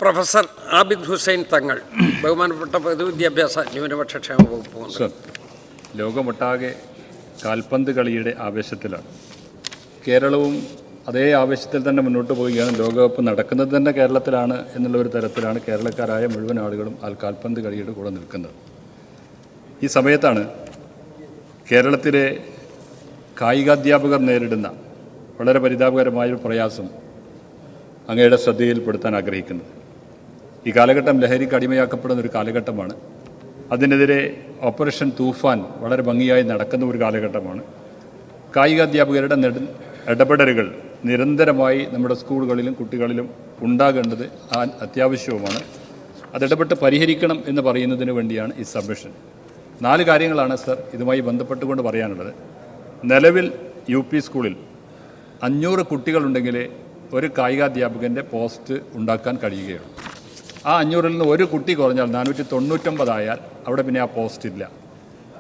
Professor Abid Hussain Thangal, ബഹുമാനപ്പെട്ട പൊതുവിദ്യാഭ്യാസ ന്യൂനപക്ഷ ക്ഷേമ വകുപ്പ് മന്ത്രി. ലോകമൊട്ടാകെ കാൽപന്ത് കളിയുടെ ആവേശത്തിലാണ്. കേരളവും അതേ ആവേശത്തിൽ തന്നെ മുന്നോട്ട് പോവുകയാണ്. ലോകകപ്പ് നടക്കുന്നത് തന്നെ കേരളത്തിലാണ് എന്നുള്ള ഒരു തരത്തിലാണ് കേരളക്കാരായ മുഴുവൻ ആളുകളും ആ കാൽപന്ത് കളിയുടെ കൂടെ നിൽക്കുന്നത്. ഈ സമയത്താണ് കേരളത്തിലെ കായികാധ്യാപകർ നേരിടുന്ന വളരെ പരിതാപകരമായൊരു പ്രയാസം അങ്ങയുടെ ശ്രദ്ധയിൽപ്പെടുത്താൻ ആഗ്രഹിക്കുന്നത്. ഈ കാലഘട്ടം ലഹരിക്ക് അടിമയാക്കപ്പെടുന്ന ഒരു കാലഘട്ടമാണ്. അതിനെതിരെ ഓപ്പറേഷൻ തൂഫാൻ വളരെ ഭംഗിയായി നടക്കുന്ന ഒരു കാലഘട്ടമാണ്. കായികാധ്യാപകരുടെ ഇടപെടലുകൾ നിരന്തരമായി നമ്മുടെ സ്കൂളുകളിലും കുട്ടികളിലും ഉണ്ടാകേണ്ടത് അത്യാവശ്യവുമാണ്. അതിടപെട്ട് പരിഹരിക്കണം എന്ന് പറയുന്നതിന് വേണ്ടിയാണ് ഈ സബ്മിഷൻ. 4 കാര്യങ്ങളാണ് സർ ഇതുമായി ബന്ധപ്പെട്ടുകൊണ്ട് പറയാനുള്ളത്. നിലവിൽ UP സ്കൂളിൽ 500 കുട്ടികളുണ്ടെങ്കിലേ ഒരു കായികാധ്യാപകൻ്റെ പോസ്റ്റ് ഉണ്ടാക്കാൻ കഴിയുകയുള്ളൂ. ആ 500-ൽ നിന്ന് ഒരു കുട്ടി കുറഞ്ഞാൽ 499 ആയാൽ അവിടെ പിന്നെ ആ പോസ്റ്റ് ഇല്ല.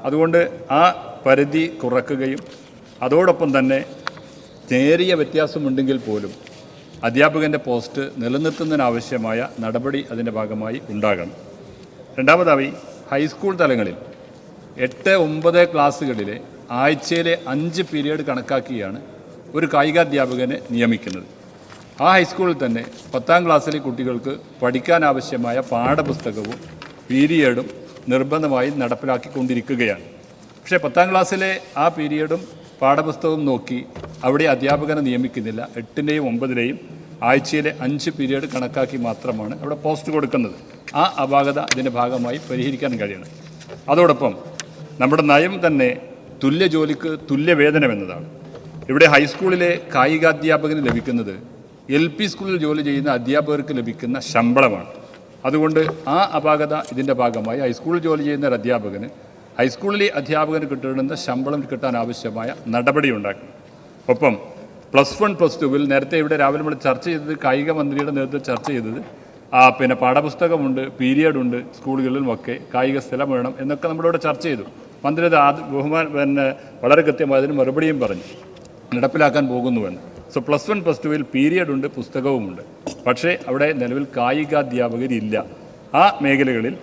അതുകൊണ്ട് ആ പരിധി കുറയ്ക്കുകയും അതോടൊപ്പം തന്നെ നേരിയ വ്യത്യാസമുണ്ടെങ്കിൽ പോലും അധ്യാപകൻ്റെ പോസ്റ്റ് നിലനിർത്തുന്നതിനാവശ്യമായ നടപടി അതിൻ്റെ ഭാഗമായി ഉണ്ടാകണം. രണ്ടാമതായി ഹൈസ്കൂൾ തലങ്ങളിൽ 8-9 ക്ലാസ്സുകളിലെ ആഴ്ചയിലെ 5 പീരീഡ് കണക്കാക്കിയാണ് ഒരു കായികാധ്യാപകനെ നിയമിക്കുന്നത്. ആ ഹൈസ്കൂളിൽ തന്നെ 10ാം ക്ലാസ്സിലെ കുട്ടികൾക്ക് പഠിക്കാനാവശ്യമായ പാഠപുസ്തകവും പീരിയഡും നിർബന്ധമായും നടപ്പിലാക്കിക്കൊണ്ടിരിക്കുകയാണ്. പക്ഷേ 10ാം ക്ലാസ്സിലെ ആ പീരിയഡും പാഠപുസ്തകവും നോക്കി അവിടെ അധ്യാപകനെ നിയമിക്കുന്നില്ല. 8ൻ്റെയും 9ലെയും ആഴ്ചയിലെ 5 പീരിയഡ് കണക്കാക്കി മാത്രമാണ് അവിടെ പോസ്റ്റ് കൊടുക്കുന്നത്. ആ അപാകത ഇതിൻ്റെ ഭാഗമായി പരിഹരിക്കാൻ കഴിയണം. അതോടൊപ്പം നമ്മുടെ നയം തന്നെ തുല്യ ജോലിക്ക് തുല്യ വേതനം എന്നതാണ്. ഇവിടെ ഹൈസ്കൂളിലെ കായികാധ്യാപകന് ലഭിക്കുന്നത് LP സ്കൂളിൽ ജോലി ചെയ്യുന്ന അധ്യാപകർക്ക് ലഭിക്കുന്ന ശമ്പളമാണ്. അതുകൊണ്ട് ആ അപാകത ഇതിൻ്റെ ഭാഗമായി ഹൈസ്കൂളിൽ ജോലി ചെയ്യുന്ന ഒരു അധ്യാപകന് ഹൈസ്കൂളിലെ അധ്യാപകന് കിട്ടുന്ന ശമ്പളം കിട്ടാൻ ആവശ്യമായ നടപടി ഉണ്ടാക്കണം. ഒപ്പം +1 +2 നേരത്തെ ഇവിടെ രാവിലെ നമ്മൾ ചർച്ച ചെയ്തത്, കായിക മന്ത്രിയുടെ നേതൃത്വത്തിൽ ചർച്ച ചെയ്തത് പിന്നെ പാഠപുസ്തകമുണ്ട്, പീരിയഡുണ്ട്, സ്കൂളുകളിലുമൊക്കെ കായിക സ്ഥലം വേണം എന്നൊക്കെ നമ്മളിവിടെ ചർച്ച ചെയ്തു. മന്ത്രി വളരെ കൃത്യമായി അതിന് മറുപടിയും പറഞ്ഞു നടപ്പിലാക്കാൻ പോകുന്നുവെന്ന്. സോ +1 +2 പീരിയഡുണ്ട്, പുസ്തകവുമുണ്ട്. പക്ഷേ അവിടെ നിലവിൽ കായികാധ്യാപകരില്ല. ആ മേഖലകളിൽ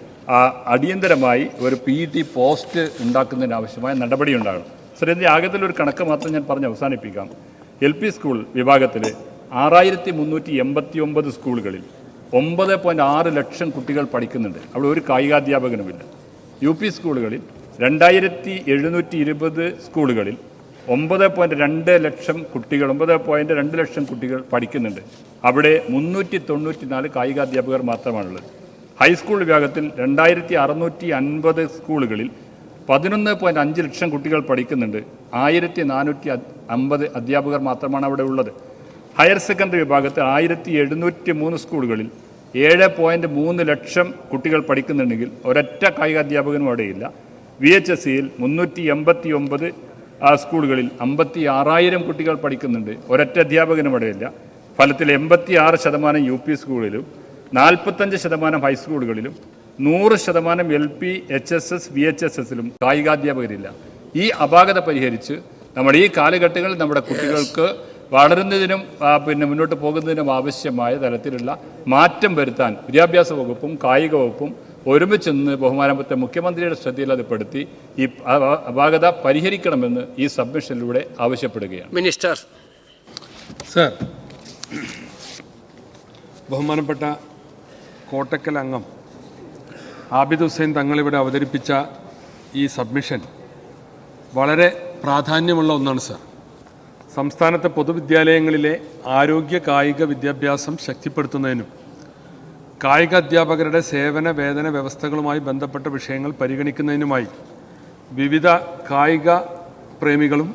അടിയന്തരമായി ഒരു PET പോസ്റ്റ് ഉണ്ടാക്കുന്നതിനാവശ്യമായ നടപടി ഉണ്ടാകണം. സർ, ഇതിൻ്റെ ആകത്തിലൊരു കണക്ക് മാത്രം ഞാൻ പറഞ്ഞ് അവസാനിപ്പിക്കാം. LP സ്കൂൾ വിഭാഗത്തിൽ 6389 സ്കൂളുകളിൽ 9.6 ലക്ഷം കുട്ടികൾ പഠിക്കുന്നുണ്ട്. അവിടെ ഒരു കായികാധ്യാപകനുമില്ല. UP സ്കൂളുകളിൽ 2720 സ്കൂളുകളിൽ 9.2 ലക്ഷം കുട്ടികൾ 9.2 ലക്ഷം കുട്ടികൾ പഠിക്കുന്നുണ്ട്. അവിടെ 394 കായികാധ്യാപകർ മാത്രമാണുള്ളത്. ഹൈസ്കൂൾ വിഭാഗത്തിൽ 2650 സ്കൂളുകളിൽ 11.5 ലക്ഷം കുട്ടികൾ പഠിക്കുന്നുണ്ട്. 1450 അധ്യാപകർ മാത്രമാണ് അവിടെ ഉള്ളത്. ഹയർ സെക്കൻഡറി വിഭാഗത്തിൽ 1703 സ്കൂളുകളിൽ 7.3 ലക്ഷം കുട്ടികൾ പഠിക്കുന്നുണ്ടെങ്കിൽ ഒരൊറ്റ കായികാധ്യാപകനും അവിടെയില്ല. VHSEയിൽ 389 സ്കൂളുകളിൽ 56,000 കുട്ടികൾ പഠിക്കുന്നുണ്ട്. ഒരൊറ്റ അധ്യാപകനും അവിടെയില്ല. ഫലത്തിൽ 86% UP സ്കൂളിലും 45% ഹൈസ്കൂളുകളിലും 100% LP, HSS, VHSSലും കായികാധ്യാപകരില്ല. ഈ അപാകത പരിഹരിച്ച് നമ്മുടെ ഈ കാലഘട്ടങ്ങളിൽ നമ്മുടെ കുട്ടികൾക്ക് വളരുന്നതിനും മുന്നോട്ട് പോകുന്നതിനും ആവശ്യമായ തരത്തിലുള്ള മാറ്റം വരുത്താൻ വിദ്യാഭ്യാസ വകുപ്പും കായിക വകുപ്പും ഒരുമിച്ച് നിന്ന് ബഹുമാനപ്പെട്ട മുഖ്യമന്ത്രിയുടെ ശ്രദ്ധയിൽ അത് പെടുത്തി ഈ അപാകത പരിഹരിക്കണമെന്ന് ഈ സബ്മിഷനിലൂടെ ആവശ്യപ്പെടുകയാണ്. മിനിസ്റ്റർ. സർ, ബഹുമാനപ്പെട്ട കോട്ടക്കൽ അംഗം ആബിദ് ഹുസൈൻ തങ്ങളിവിടെ അവതരിപ്പിച്ച ഈ സബ്മിഷൻ വളരെ പ്രാധാന്യമുള്ള ഒന്നാണ് സർ. സംസ്ഥാനത്തെ പൊതുവിദ്യാലയങ്ങളിലെ ആരോഗ്യ കായിക വിദ്യാഭ്യാസം ശക്തിപ്പെടുത്തുന്നതിനും കായിക അധ്യാപകരുടെ സേവന വേതന വ്യവസ്ഥകളുമായി ബന്ധപ്പെട്ട വിഷയങ്ങൾ പരിഗണിക്കുന്നതിനുമായി വിവിധ കായിക പ്രേമികളും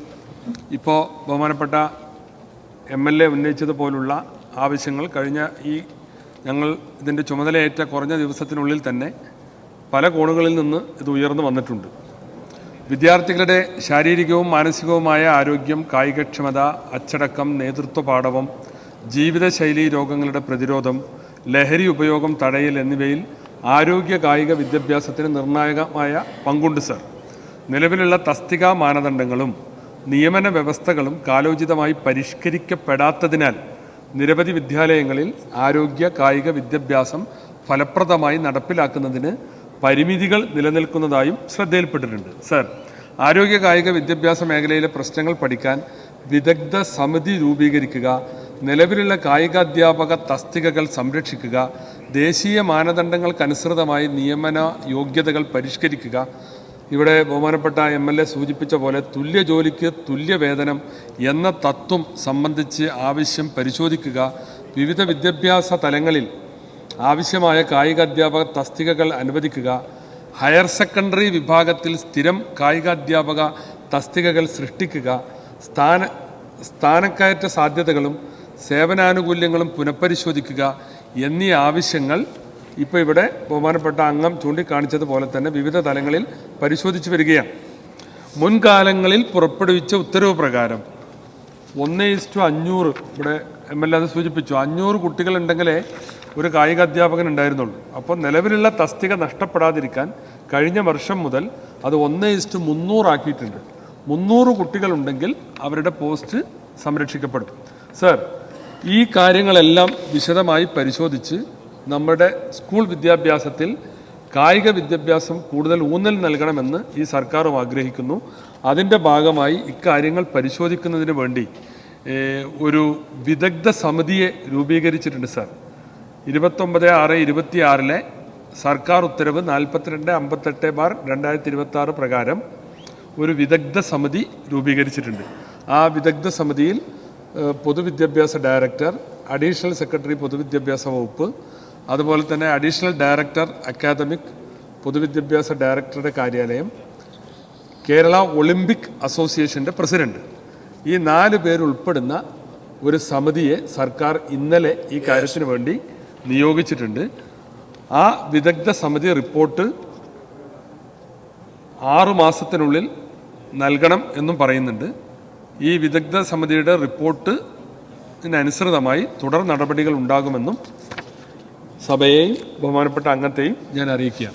ഇപ്പോൾ ബഹുമാനപ്പെട്ട MLA ഉന്നയിച്ചതുപോലുള്ള ആവശ്യങ്ങൾ കഴിഞ്ഞ ഞങ്ങൾ ഇതിൻ്റെ ചുമതലയേറ്റ കുറഞ്ഞ ദിവസത്തിനുള്ളിൽ തന്നെ പല കോണുകളിൽ നിന്ന് ഇത് ഉയർന്നു വന്നിട്ടുണ്ട്. വിദ്യാർത്ഥികളുടെ ശാരീരികവും മാനസികവുമായ ആരോഗ്യം, കായികക്ഷമത, അച്ചടക്കം, നേതൃത്വ പാടവം, ജീവിതശൈലീ രോഗങ്ങളുടെ പ്രതിരോധം, ലഹരി ഉപയോഗം തടയൽ എന്നിവയിൽ ആരോഗ്യ കായിക വിദ്യാഭ്യാസത്തിന് നിർണായകമായ പങ്കുണ്ട് സർ. നിലവിലുള്ള തസ്തികാ മാനദണ്ഡങ്ങളും നിയമന വ്യവസ്ഥകളും കാലോചിതമായി പരിഷ്കരിക്കപ്പെടാത്തതിനാൽ നിരവധി വിദ്യാലയങ്ങളിൽ ആരോഗ്യ കായിക വിദ്യാഭ്യാസം ഫലപ്രദമായി നടപ്പിലാക്കുന്നതിന് പരിമിതികൾ നിലനിൽക്കുന്നതായും ശ്രദ്ധയിൽപ്പെട്ടിട്ടുണ്ട്. സർ, ആരോഗ്യ കായിക വിദ്യാഭ്യാസ മേഖലയിലെ പ്രശ്നങ്ങൾ പഠിക്കാൻ വിദഗ്ധ സമിതി രൂപീകരിക്കുക, നിലവിലുള്ള കായികാധ്യാപക തസ്തികകൾ സംരക്ഷിക്കുക, ദേശീയ മാനദണ്ഡങ്ങൾക്കനുസൃതമായി നിയമന യോഗ്യതകൾ പരിഷ്കരിക്കുക. ഇവിടെ ബഹുമാനപ്പെട്ട MLA സൂചിപ്പിച്ച പോലെ തുല്യ ജോലിക്ക് തുല്യ വേതനം എന്ന തത്വം സംബന്ധിച്ച് ആവശ്യം പരിശോധിക്കുക. വിവിധ വിദ്യാഭ്യാസ തലങ്ങളിൽ ആവശ്യമായ കായികാധ്യാപക തസ്തികകൾ അനുവദിക്കുക. ഹയർ സെക്കൻഡറി വിഭാഗത്തിൽ സ്ഥിരം കായികാധ്യാപക തസ്തികകൾ സൃഷ്ടിക്കുക. സ്ഥാനക്കയറ്റ സാധ്യതകളും സേവനാനുകൂല്യങ്ങളും പുനഃപരിശോധിക്കുക എന്നീ ആവശ്യങ്ങൾ ഇപ്പോൾ ഇവിടെ ബഹുമാനപ്പെട്ട അംഗം ചൂണ്ടിക്കാണിച്ചതുപോലെ തന്നെ വിവിധ തലങ്ങളിൽ പരിശോധിച്ചു വരികയാണ്. മുൻകാലങ്ങളിൽ പുറപ്പെടുവിച്ച ഉത്തരവ് പ്രകാരം 1:500 ഇവിടെ MLA അത് സൂചിപ്പിച്ചു, 500 കുട്ടികളുണ്ടെങ്കിലേ ഒരു കായിക അധ്യാപകൻ ഉണ്ടായിരുന്നുള്ളൂ. അപ്പോൾ നിലവിലുള്ള തസ്തിക നഷ്ടപ്പെടാതിരിക്കാൻ കഴിഞ്ഞ വർഷം മുതൽ അത് 1:300 ആക്കിയിട്ടുണ്ട്. 300 കുട്ടികളുണ്ടെങ്കിൽ അവരുടെ പോസ്റ്റ് സംരക്ഷിക്കപ്പെടും. സർ, ഈ കാര്യങ്ങളെല്ലാം വിശദമായി പരിശോധിച്ച് നമ്മുടെ സ്കൂൾ വിദ്യാഭ്യാസത്തിൽ കായിക വിദ്യാഭ്യാസം കൂടുതൽ ഊന്നൽ നൽകണമെന്ന് ഈ സർക്കാരും ആഗ്രഹിക്കുന്നു. അതിൻ്റെ ഭാഗമായി ഇക്കാര്യങ്ങൾ പരിശോധിക്കുന്നതിന് വേണ്ടി ഒരു വിദഗ്ധ സമിതിയെ രൂപീകരിച്ചിട്ടുണ്ട്. സർ, 29/6/26 സർക്കാർ ഉത്തരവ് 4258/2026 പ്രകാരം ഒരു വിദഗ്ധ സമിതി രൂപീകരിച്ചിട്ടുണ്ട്. ആ വിദഗ്ധ സമിതിയിൽ പൊതുവിദ്യാഭ്യാസ ഡയറക്ടർ, അഡീഷണൽ സെക്രട്ടറി പൊതുവിദ്യാഭ്യാസ വകുപ്പ്, അതുപോലെ തന്നെ അഡീഷണൽ ഡയറക്ടർ അക്കാദമിക്, പൊതുവിദ്യാഭ്യാസ ഡയറക്ടറുടെ കാര്യാലയം, കേരള ഒളിമ്പിക് അസോസിയേഷൻ്റെ പ്രസിഡന്റ്, ഈ 4 പേരുൾപ്പെടുന്ന ഒരു സമിതിയെ സർക്കാർ ഇന്നലെ ഈ കാര്യത്തിന് വേണ്ടി നിയോഗിച്ചിട്ടുണ്ട്. ആ വിദഗ്ധ സമിതി റിപ്പോർട്ട് 6 മാസത്തിനുള്ളിൽ നൽകണം എന്നും പറയുന്നുണ്ട്. ഈ വിദഗ്ധ സമിതിയുടെ റിപ്പോർട്ടിനനുസൃതമായി തുടർ നടപടികൾ ഉണ്ടാകുമെന്നും സഭയെയും ബഹുമാനപ്പെട്ട അംഗത്തെയും ഞാൻ അറിയിക്കുകയാണ്.